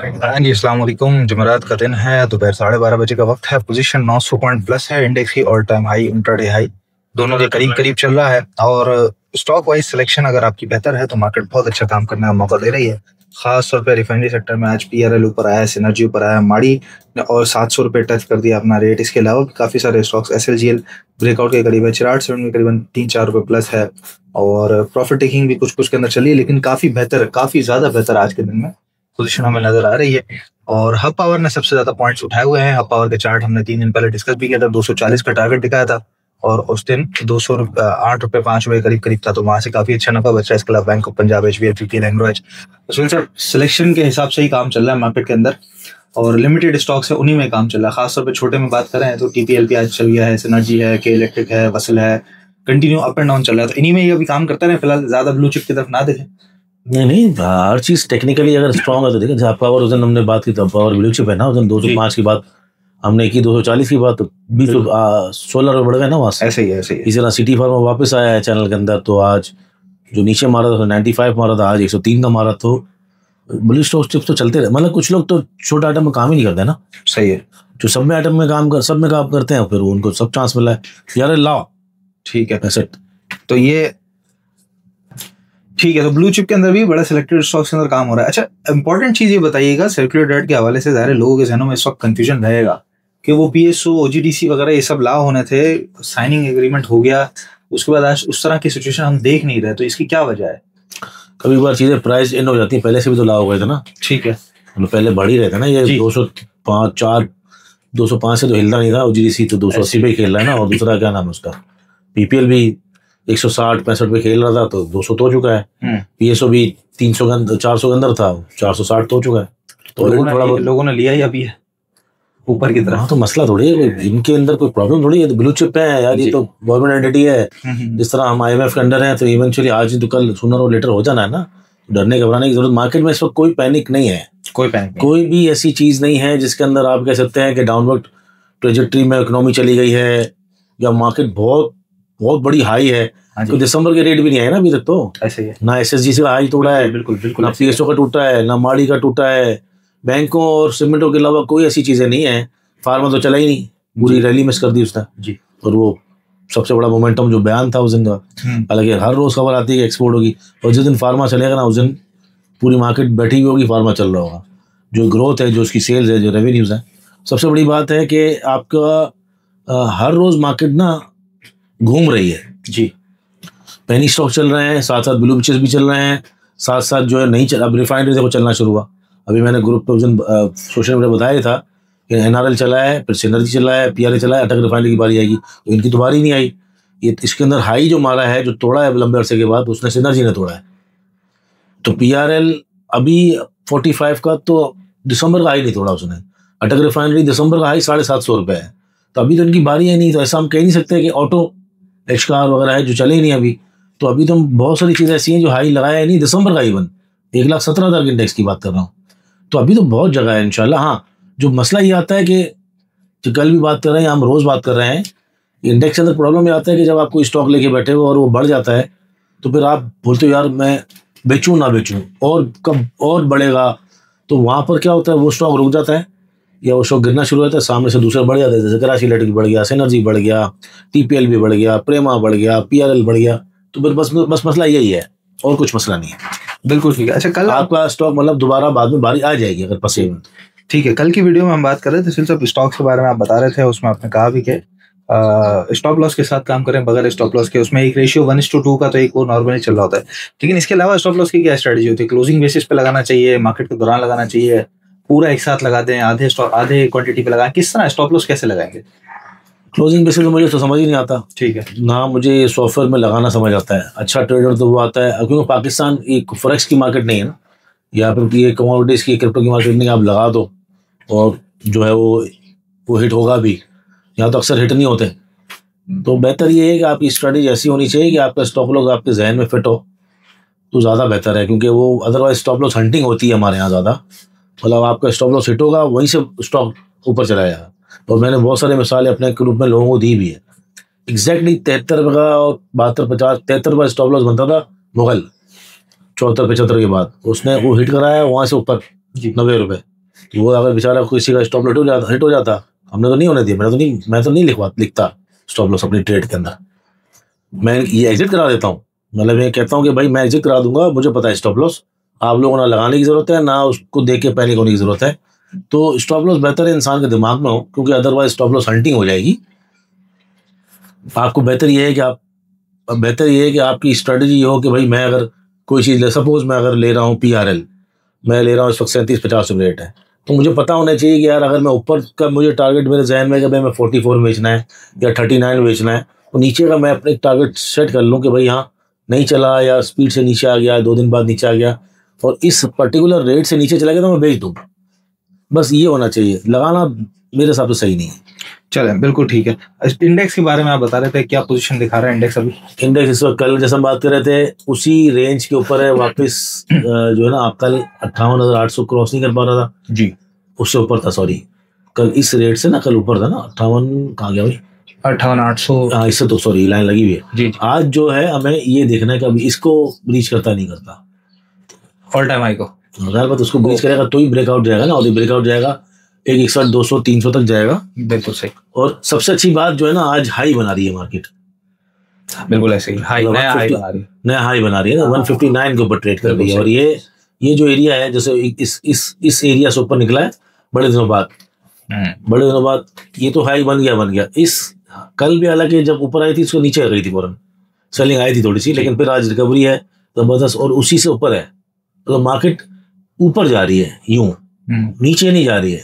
हाँ जी, अस्सलाम वालेकुम। जुमेरात का दिन है, दोपहर 12:30 बजे का वक्त है। पोजीशन 900 पॉइंट प्लस है। इंडेक्स की all time high, intraday high दोनों के करीब करीब चल रहा है। और स्टॉक वाइज सिलेक्शन अगर आपकी बेहतर है तो मार्केट बहुत अच्छा काम करने का मौका दे रही है। खास तौर पे रिफाइनरी सेक्टर में आज पीआरएल ऊपर आया है, सिनर्जी ऊपर आया, माड़ी ने और 700 रुपये टच कर दिया अपना रेट। इसके अलावा भी काफी सारे स्टॉक्स, एसएलजीएल ब्रेकआउट के करीब है, चिराग सेवन में करीबन 3-4 रुपये प्लस है। और प्रॉफिट टेकिंग भी कुछ कुछ के अंदर चली है, लेकिन काफी बेहतर, काफी ज्यादा बेहतर आज के दिन में पोजीशन हमें नजर आ रही है। और हब पावर ने सबसे ज्यादा पॉइंट्स उठाए हुए हैं। हब पावर के चार्ट हमने 3 दिन पहले डिस्कस भी किया था। 240 का टारगेट दिखाया था और उस दिन 8 रुपये 5 रुपये करीब करीब था, तो वहां से काफी अच्छा नफा बच रहा है। इसके अलावा bank of Punjab, HBFC, language sir selection के हिसाब से ही काम चल रहा है मार्केट के अंदर। और लिमिटेड स्टॉक्स है, उन्हीं में काम चल रहा है। खासतौर पर छोटे में बात करें तो टीपीएलपी आज चल गया है, सिनर्जी है, के इलेक्ट्रिक है, वसल है, कंटिन्यू अप एंड डाउन चल रहा है। तो इन्हीं में ये अभी काम करता है। फिलहाल ज्यादा ब्लू चिप की तरफ ना देखें। नहीं नहीं, हर चीज टेक्निकली अगर स्ट्रांग है तो देखिए, जब पावर उस दिन हमने बात की, तो पावर ब्लू चिप है ना। उस दिन 205 की बात हमने की, 240 की बात, तो 16 बढ़ गए ना वहां से। ऐसे ही ऐसे ही इसी तरह सिटी फार्मा वापस आया है चैनल के अंदर, तो आज जो नीचे मारा था 95 मारा था, आज 103 का मारा। तो ब्लू स्टॉक चिप्स तो चलते रहे। मतलब कुछ लोग तो छोटा आइटम में काम ही नहीं करते ना। सही है। जो सब में आइटम में सब में काम करते हैं, फिर उनको सब चांस मिला है यार, लाओ ठीक है ऐसे। तो ये ठीक है। तो ब्लू चिप के अंदर भी बड़ा सिलेक्टेड स्टॉक्स के अंदर काम हो रहा है। अच्छा, इंपॉर्टेंट चीज ये बताइएगा, सर्कुलर डेट के हवाले से ज़ाहिर लोगों के जहनों में इस वक्त कंफ्यूजन रहेगा कि वो पीएसओ, ओजीडीसी वगैरह ये सब ला होने थे, साइनिंग एग्रीमेंट हो गया, उसके बाद आज उस तरह की सिचुएशन हम देख नहीं रहे। तो इसकी क्या वजह है? कभी बार चीजें प्राइस इन हो जाती है, पहले से भी तो ला हो गए थे ना। ठीक है, मतलब पहले बढ़ ही रहे थे ना। ये 205 से तो हिलता नहीं था। ओजीडीसी तो 280 पे खेल रहा है ना। और दूसरा क्या नाम है उसका, पीपीएल भी 160-65 पे खेल रहा था, तो 200 तो हो चुका है। पीएसओ भी 400 के अंदर था, 460 तो हो चुका है। तो लोगों ने लिया ही अभी है ऊपर की तरफ। हाँ, तो मसला थोड़ी है, इनके अंदर कोई प्रॉब्लम थोड़ी है। तो ब्लू चिप है यार, ये तो गवर्नमेंट एंटिटी है। जिस तरह हम आईएमएफ के अंडर हैं, तो इवेंचुअली आज तो कल सूनर और लेटर हो जाना है ना। डरने घबराने की जरूरत, मार्केट में इस वक्त कोई पैनिक नहीं है। कोई भी ऐसी चीज नहीं है जिसके अंदर आप कह सकते हैं कि डाउनवर्ड ट्रेजेक्ट्री में इकोनॉमी चली गई है, या मार्केट बहुत बहुत बड़ी हाई है। तो दिसंबर के रेट भी नहीं आए ना अभी तक। तो ऐसे ही ना एसएसजी से हाई तोड़ा है, बिल्कुल बिल्कुल, ना पीएसओ का टूटा है, ना माड़ी का टूटा है। बैंकों और सीमेंटों के अलावा कोई ऐसी चीजें नहीं है। फार्मा तो चला ही नहीं, पूरी रैली मिस कर दी उसने जी। और वो सबसे बड़ा मोमेंटम जो बयान था उस दिन का, हालांकि हर रोज खबर आती है कि एक्सपोर्ट होगी, और जिस दिन फार्मा चलेगा ना, उस दिन पूरी मार्केट बैठी हुई होगी, फार्मा चल रहा होगा। जो ग्रोथ है, जो उसकी सेल्स है, जो रेवेन्यूज है, सबसे बड़ी बात है कि आपका हर रोज मार्केट ना घूम रही है जी। पेनी स्टॉक चल रहे हैं, साथ साथ ब्लू चिप्स भी चल रहे हैं, साथ साथ जो है नहीं चल। अब रिफाइनरी देखो चलना शुरू हुआ। अभी मैंने ग्रुप पे उस दिन सोशल मीडिया बताया था कि एनआरएल चला है, फिर सिनर्जी चला है, पीआरए चला है, अटक रिफाइनरी की बारी आएगी। तो इनकी तो बारी नहीं आई। ये इसके अंदर हाई जो मारा है, जो तोड़ा है लंबे अरसे के बाद, उसने सिनर्जी ने तोड़ा है। तो पीआरएल अभी 45 का, तो दिसंबर का हाई नहीं तोड़ा उसने। अटक रिफाइनरी दिसंबर का हाई 750 रुपये है, तो अभी तो इनकी बारी है नहीं। तो ऐसा हम कह नहीं सकते कि ऑटो एचकार वगैरह है जो चले ही नहीं अभी। तो अभी तो बहुत सारी चीज़ें ऐसी हैं जो हाई लगाया है नहीं दिसंबर का। इवन 1,17,000 के इंडेक्स की बात कर रहा हूँ। तो अभी तो बहुत जगह है इंशाल्लाह। हाँ, जो मसला ये आता है कि जो कल भी बात कर रहे हैं, हम रोज़ बात कर रहे हैं, इंडेक्स के अंदर प्रॉब्लम ये आता है कि जब आप कोई स्टॉक लेके बैठे हो और वो बढ़ जाता है, तो फिर आप बोलते हो यार मैं बेचूँ ना बेचूँ, और कब और बढ़ेगा। तो वहाँ पर क्या होता है, वो स्टॉक रुक जाता है या वो स्टॉक गिरना शुरू होता है, सामने से दूसरा बढ़ जाता है। जैसे कराची इलेक्ट्रिक बढ़ गया, सिनर्जी बढ़ गया, टीपीएल भी बढ़ गया, प्रेमा बढ़ गया, पीआरएल बढ़ गया। तो फिर बस मसला यही है, और कुछ मसला नहीं है। बिल्कुल ठीक है। अच्छा, कल आपका स्टॉक मतलब दोबारा बाद में बारी आ जाएगी अगर पसे में। ठीक है, कल की वीडियो में हम बात कर रहे थे सिर्फ स्टॉक्स के बारे में, आप बता रहे थे, उसमें आपने कहा भी कि स्टॉप लॉस के साथ काम करें, बगैर स्टॉप लॉस के। उसमें एक रेशियो 1:2 का तो एक वो नॉर्मली चल रहा होता है। लेकिन इसके अलावा स्टॉप लॉस की क्या स्ट्रेटजी होती है? क्लोजिंग बेसिस पे लगाना चाहिए, मार्केट के दौरान लगाना चाहिए, पूरा एक साथ लगा दें, आधे क्वांटिटी पे लगाएं? किस तरह स्टॉप लॉस कैसे लगाएंगे? क्लोजिंग बेसिस तो मुझे तो समझ ही नहीं आता। ठीक है ना, मुझे सॉफ्टवेयर में लगाना समझ आता है। अच्छा ट्रेडर तो वो आता है, क्योंकि पाकिस्तान एक फॉरेक्स की मार्केट नहीं है ना, या फिर ये कमोडिटीज़ की, क्रिप्टो की मार्केट नहीं। आप लगा दो और जो है वो हिट होगा भी। यहाँ तो अक्सर हिट नहीं होते। तो बेहतर ये है कि आपकी स्ट्रेटजी ऐसी होनी चाहिए कि आपका स्टॉप लॉस आपके जहन में फिट हो, तो ज़्यादा बेहतर है। क्योंकि वो अदरवाइज स्टॉप लॉस हंटिंग होती है हमारे यहाँ ज़्यादा। मतलब आपका स्टॉप लॉस हिट होगा, वहीं से स्टॉक ऊपर चला जाएगा। और मैंने बहुत सारे मिसालें अपने ग्रुप में लोगों को दी भी है। एग्जैक्टली 73 का और 72, 50, 73 का स्टॉप लॉस बनता था मुगल 74-75 के बाद। उसने वो हिट कराया वहाँ से ऊपर 90 रुपये। तो वो अगर बेचारा किसी का स्टॉप लॉस हिट हो जाता, हमने तो नहीं होने दिया, मैं तो नहीं लिखता स्टॉप लॉस अपनी ट्रेड के अंदर, मैं ये एग्जिट करा देता हूँ। मतलब ये कहता हूँ कि भाई मैं एग्जिट करा दूंगा, मुझे पता है स्टॉप लॉस, आप लोगों को ना लगाने की जरूरत है, ना उसको देख के पैनिक होने की जरूरत है। तो स्टॉप लॉस बेहतर है इंसान के दिमाग में हो, क्योंकि अदरवाइज स्टॉप लॉस हंटिंग हो जाएगी। आपको बेहतर ये है कि आपकी स्ट्रेटजी ये हो कि भाई मैं अगर कोई चीज़ सपोज मैं अगर ले रहा हूँ PRL, मैं ले रहा हूँ इस वक्त 37-50 रेट है, तो मुझे पता होना चाहिए कि यार अगर मैं ऊपर का मुझे टारगेट मेरे जहन में कि भाई मैं 44 में बेचना है या 39 में बेचना है, तो नीचे का मैं अपने टारगेट सेट कर लूँ कि भाई हाँ नहीं चला या स्पीड से नीचे आ गया, 2 दिन बाद नीचे आ गया और इस पर्टिकुलर रेट से नीचे चला गया तो मैं बेच दूँ। बस ये होना चाहिए, लगाना मेरे हिसाब से सही नहीं है। चलें, बिल्कुल ठीक है। इंडेक्स के बारे में आप बता रहे थे, क्या पोजीशन दिखा रहा है इंडेक्स अभी? इंडेक्स इस वक्त कल जैसा हम बात कर रहे थे उसी रेंज के ऊपर है वापस। जो है ना, आप कल 58,800 क्रॉस नहीं कर पा रहा था जी, उससे ऊपर था, सॉरी कल इस रेट से ना, कल ऊपर था ना 58, कहाँ गया भाई 58,800। हाँ, इससे तो सॉरी लाइन लगी हुई है जी। आज जो है हमें ये देखना है कि अभी इसको ब्रीच करता नहीं करता, ऑल टाइम हाई को अगर बात उसको ब्रीच करेगा तो ही ब्रेकआउट जाएगा ना, और ब्रेकआउट जाएगा 161, 200, 300 तक जाएगा। बिल्कुल सही। और सबसे अच्छी बात जो है ना, आज हाई बना रही है मार्केट, बिल्कुल ऐसे ही हाई, नया हाई बना रही है, नया हाई बना रही है ना, 159 के ऊपर ट्रेड कर रही है। और ये जो एरिया है, जैसे इस एरिया से ऊपर निकला है बड़े दिनों बाद, ये तो हाई बन गया। इस कल भी हालांकि जब ऊपर आई थी इसको नीचे गई थी फौरन, सेलिंग आई थी थोड़ी सी, लेकिन फिर आज रिकवरी है जबरदस्त और उसी से ऊपर है। तो मार्केट ऊपर जा रही है, यूं नीचे नहीं जा रही है,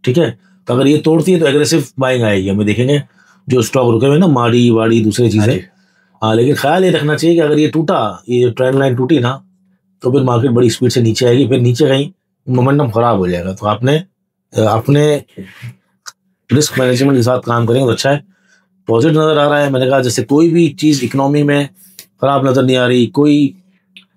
ठीक है। तो अगर ये तोड़ती है तो एग्रेसिव बाइंग आएगी, हमें देखेंगे जो स्टॉक रुके हुए ना, माड़ी वाड़ी दूसरी चीजें। हाँ, लेकिन ख्याल ये रखना चाहिए कि अगर ये टूटा, ये ट्रेंड लाइन टूटी ना, तो फिर मार्केट बड़ी स्पीड से नीचे आएगी, फिर नीचे कहीं मोमेंटम खराब हो जाएगा। तो आपने अपने रिस्क मैनेजमेंट के साथ काम करेंगे तो अच्छा है। पॉजिटिव नजर आ रहा है, मैंने कहा जैसे कोई भी चीज इकोनॉमी में खराब नजर नहीं आ रही, कोई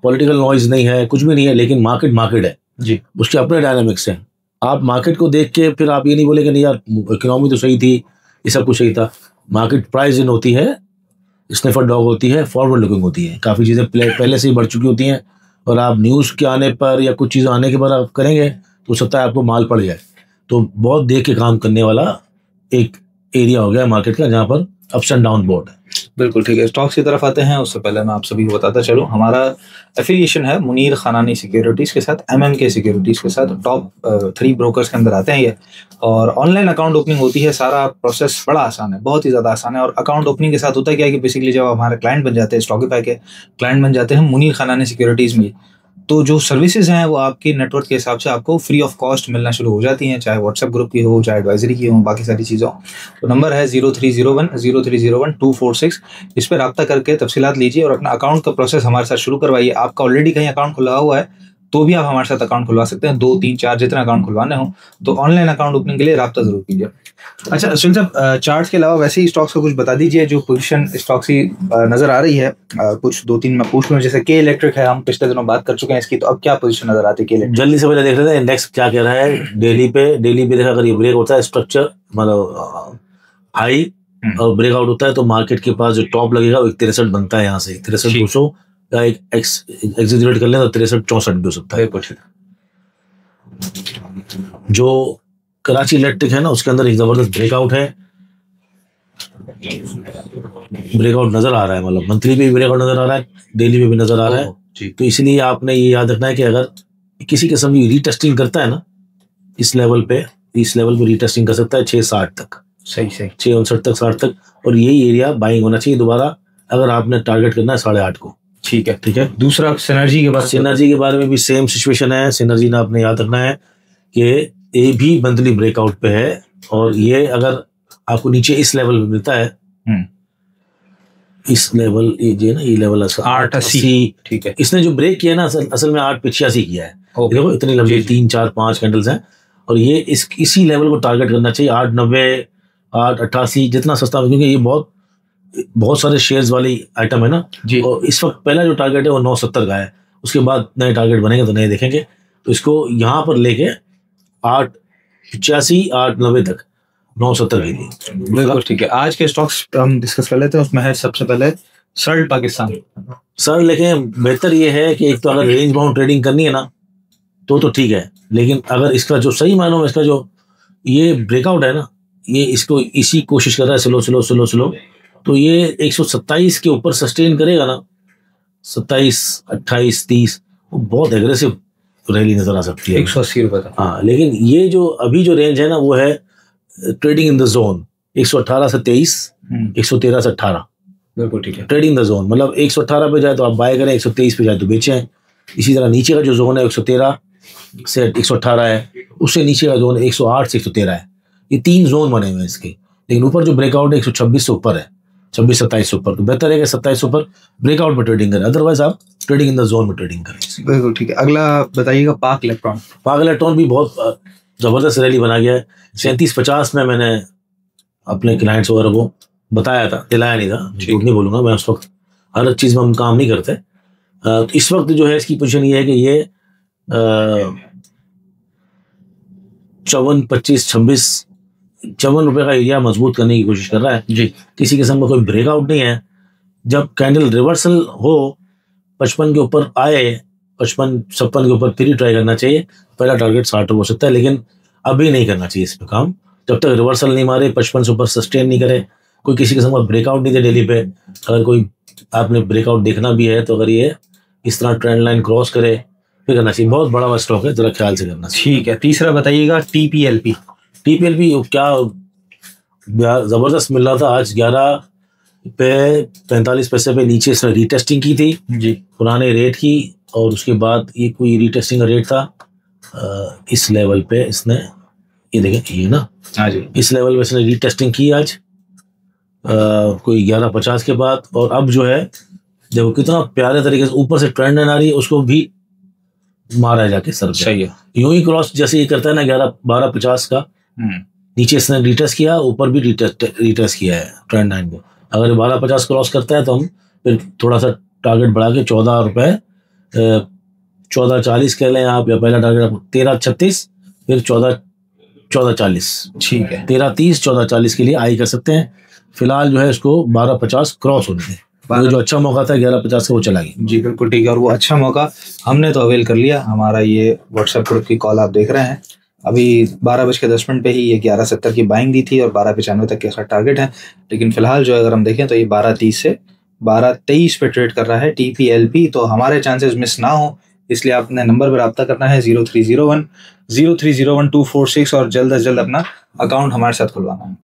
पॉलिटिकल नॉइज नहीं है, कुछ भी नहीं है, लेकिन मार्केट है जी, उसके अपने डायनामिक्स हैं। आप मार्केट को देख के फिर आप ये नहीं बोलेंगे नहीं यार इकोनॉमी तो सही थी, ये सब कुछ सही था। मार्केट प्राइस इन होती है, स्निफर डॉग होती है, फॉरवर्ड लुकिंग होती है, काफ़ी चीज़ें पहले से ही बढ़ चुकी होती हैं, और आप न्यूज़ के आने पर या कुछ चीज़ें आने के बाद आप करेंगे तो सकता है आपको माल पड़ जाए। तो बहुत देख के काम करने वाला एक एरिया हो गया मार्केट का, जहाँ पर अप्स एंड डाउन बोर्ड है। बिल्कुल ठीक है। स्टॉक्स की तरफ आते हैं, उससे पहले मैं आप सभी को बताता चलूं, हमारा एफिलिएशन है मुनीर खानानी सिक्योरिटीज के साथ, MMK सिक्योरिटीज के साथ। टॉप 3 ब्रोकर्स के अंदर आते हैं ये, और ऑनलाइन अकाउंट ओपनिंग होती है। सारा प्रोसेस बड़ा आसान है, बहुत ही ज़्यादा आसान है। और अकाउंट ओपनिंग के साथ होता क्या है कि बेसिकली जब हमारे क्लाइंट बन जाते हैं, स्टॉकीफाई के क्लाइंट बन जाते हैं मुनीर खानानी सिक्योरिटीज़ में, तो जो सर्विसेज हैं वो आपकी नेटवर्क के हिसाब से आपको फ्री ऑफ कॉस्ट मिलना शुरू हो जाती हैं, चाहे व्हाट्सएप ग्रुप की हो, चाहे एडवाइजरी की हो, बाकी सारी चीज़ों। तो नंबर है 0301 इस पर रब्ता करके तफसीलात लीजिए और अपना अकाउंट का प्रोसेस हमारे साथ शुरू करवाइए। आपका ऑलरेडी कहीं अकाउंट खुला हुआ है तो भी आप हमारे साथ अकाउंट खुलवा सकते हैं, 2, 3, 4 जितना अकाउंट खुलवाने हो। तो ऑनलाइन अकाउंट ओपनिंग के लिए रब्ता जरूर कीजिए। अच्छा सुन साहब, चार्ट के अलावा वैसे ही स्टॉक्स का कुछ बता दीजिए, जो पोजीशन स्टॉक्स की नजर आ रही है। कुछ 2-3 मैं पूछ लूँ, जैसे के इलेक्ट्रिक है, हम पिछले दिनों बात कर चुके हैं इसकी, तो अब क्या पोजीशन नजर आती है के इलेक्ट्रिक? जल्दी से पहले देख लेते हैं इंडेक्स क्या कह रहा है। डेली पे देखा, अगर ये ब्रेक होता है स्ट्रक्चर मतलब हाई और ब्रेकआउट होता है तो मार्केट के पास जो टॉप लगेगा वो 63 बनता है, यहाँ से 63,200 या एक एग्जीक्यूट कर ले तो 63,64 भी हो सकता है। जो कराची इलेक्ट्रिक है ना, उसके अंदर एक जबरदस्त ब्रेकआउट है, ब्रेकआउट नजर आ रहा है, मतलब मंथली पे भी ब्रेकआउट नजर आ रहा है, डेली पे भी नजर आ रहा है। तो इसलिए आपने ये याद रखना है कि अगर किसी किस्म की रीटेस्टिंग करता है ना, इस लेवल पे रीटेस्टिंग कर सकता है 660 तक, सही 659 तक, 60 तक, और यही एरिया बाइंग होना चाहिए दोबारा अगर आपने टारगेट करना है 8.5 को। ठीक है। दूसरा सिनर्जी के बारे में भी सेम सिचुएशन है। सिनर्जी ने आपने याद रखना है कि ये भी मंथली ब्रेकआउट पे है, और ये अगर आपको नीचे इस लेवल में मिलता है, इस लेवल ये लेवल 880, ठीक है। इसने जो ब्रेक किया ना, असल में 885 किया है। देखो इतनी लंबी 3, 4, 5 कैंडल्स हैं, और ये इसी लेवल को टारगेट करना चाहिए, 890, 888, जितना सस्ता, क्योंकि ये बहुत सारे शेयर्स वाली आइटम है ना जी। और इस वक्त पहला जो टारगेट है वो 970 का है, उसके बाद नए टारगेट बनेंगे तो नए देखेंगे। तो इसको यहाँ पर लेके 885, 890 तक, 970 के लिए। बिल्कुल ठीक है। आज के स्टॉक्स हम डिस्कस कर लेते हैं, उसमें है सबसे पहले सर्ल पाकिस्तान। सर लेकिन बेहतर ये है कि एक तो अगर रेंज बाउंड ट्रेडिंग करनी है ना, तो ठीक है, लेकिन अगर इसका जो सही मानो में इसका जो ये ब्रेकआउट है ना, ये इसको इसी कोशिश कर रहा है स्लो स्लो स्लो स्लो, तो ये 127 के ऊपर सस्टेन करेगा ना, 27, 28, 30, वो बहुत एग्रेसिव रैली नजर आ सकती है। 180 रुपए तक। हाँ, लेकिन ये जो अभी जो रेंज है ना, वो है ट्रेडिंग इन द जोन, 118 से 23, 113 से 18। बिल्कुल ठीक है। ट्रेडिंग द जोन मतलब 118 पे जाए तो आप बाय करें, 123 पे जाए तो बेचें। इसी तरह नीचे का जो जोन है 113 से 118 है, उससे नीचे का जोन 108 से 113 है। ये 3 जोन बने हुए हैं इसके, लेकिन ऊपर जो ब्रेकआउट है 126 से ऊपर है, 26-27 से ऊपर, तो बेहतर है कि 27 से ऊपर ब्रेकआउट में ट्रेडिंग करें, अदरवाइज आप ट्रेडिंग इन द जोन में ट्रेडिंग करें। बिल्कुल ठीक है। अगला बताइएगा पाक इलेक्ट्रॉन। पाक इलेक्ट्रॉन भी बहुत जबरदस्त रैली बना गया है। 37-50 में मैंने अपने क्लाइंट्स वगैरह को बताया था, दिलाया नहीं था, झूठ नहीं बोलूंगा मैं, उस वक्त हर चीज में हम काम नहीं करते। तो इस वक्त जो है इसकी पोजीशन ये है कि ये 54, 25, 26, 54 रुपए का एरिया मजबूत करने की कोशिश कर रहा है जी। किसी किस्म का कोई ब्रेकआउट नहीं है। जब कैंडल रिवर्सल हो, 55 के ऊपर आए, 55-56 के ऊपर फिर ही ट्राई करना चाहिए। पहला टारगेट 60 हो सकता है, लेकिन अभी नहीं करना चाहिए इस पे काम, जब तक रिवर्सल नहीं मारे, 55 से ऊपर सस्टेन नहीं करे, कोई किसी किस्म का ब्रेकआउट नहीं दे डेली पे। अगर कोई आपने ब्रेकआउट देखना भी है तो अगर ये इस तरह ट्रेंड लाइन क्रॉस करे फिर करना चाहिए। बहुत बड़ा स्टॉक है, जरा ख्याल से करना चाहिए। ठीक है। तीसरा बताइएगा टीपीएलपी। टीपीएलपी क्या जबरदस्त मिल रहा था, आज 11 पे 45 पैसे पे नीचे इसने रीटेस्टिंग की थी जी, पुराने रेट की, और उसके बाद ये कोई रीटेस्टिंग का रेट था इस लेवल पे इसने, ये देखें ये ना, हाँ जी, इस लेवल पे इसने रीटेस्टिंग की आज कोई 11.50 के बाद, और अब जो है देखो कितना प्यारे तरीके से ऊपर से ट्रेंड लाइन आ रही है, उसको भी मारा है जाके सर पे। सही है। यूं ही क्रॉस जैसे ये करता है ना 12.50 का, नीचे इसने रिटेस्ट किया, ऊपर भी रिटेस्ट किया है ट्रेंड लाइन पे। अगर 12.50 क्रॉस करता है तो हम फिर थोड़ा सा टारगेट बढ़ा के 14 रुपए 14.40 कह लें आप, या पहला टारगेट 13.36, फिर 14.40, ठीक है। 13.30, 14.40 के लिए आई कर सकते हैं। फिलहाल जो है इसको 12.50 क्रॉस होने दें, जो अच्छा मौका था 11.50 का वो चला गया जी। बिल्कुल ठीक है। और वो अच्छा मौका हमने तो अवेल कर लिया। हमारा ये व्हाट्सएप ग्रुप की कॉल आप देख रहे हैं, अभी 12:10 पे ही ये 11.70 की बाइंग दी थी और 12.95 तक के इसका टारगेट है। लेकिन फिलहाल जो अगर हम देखें तो ये 12.30 से 12.23 पे ट्रेड कर रहा है टीपीएलपी। तो हमारे चांसेस मिस ना हो, इसलिए आपने नंबर पर रब्ता करना है 0301 246 और जल्द अज जल्द अपना अकाउंट हमारे साथ खुलवाना है।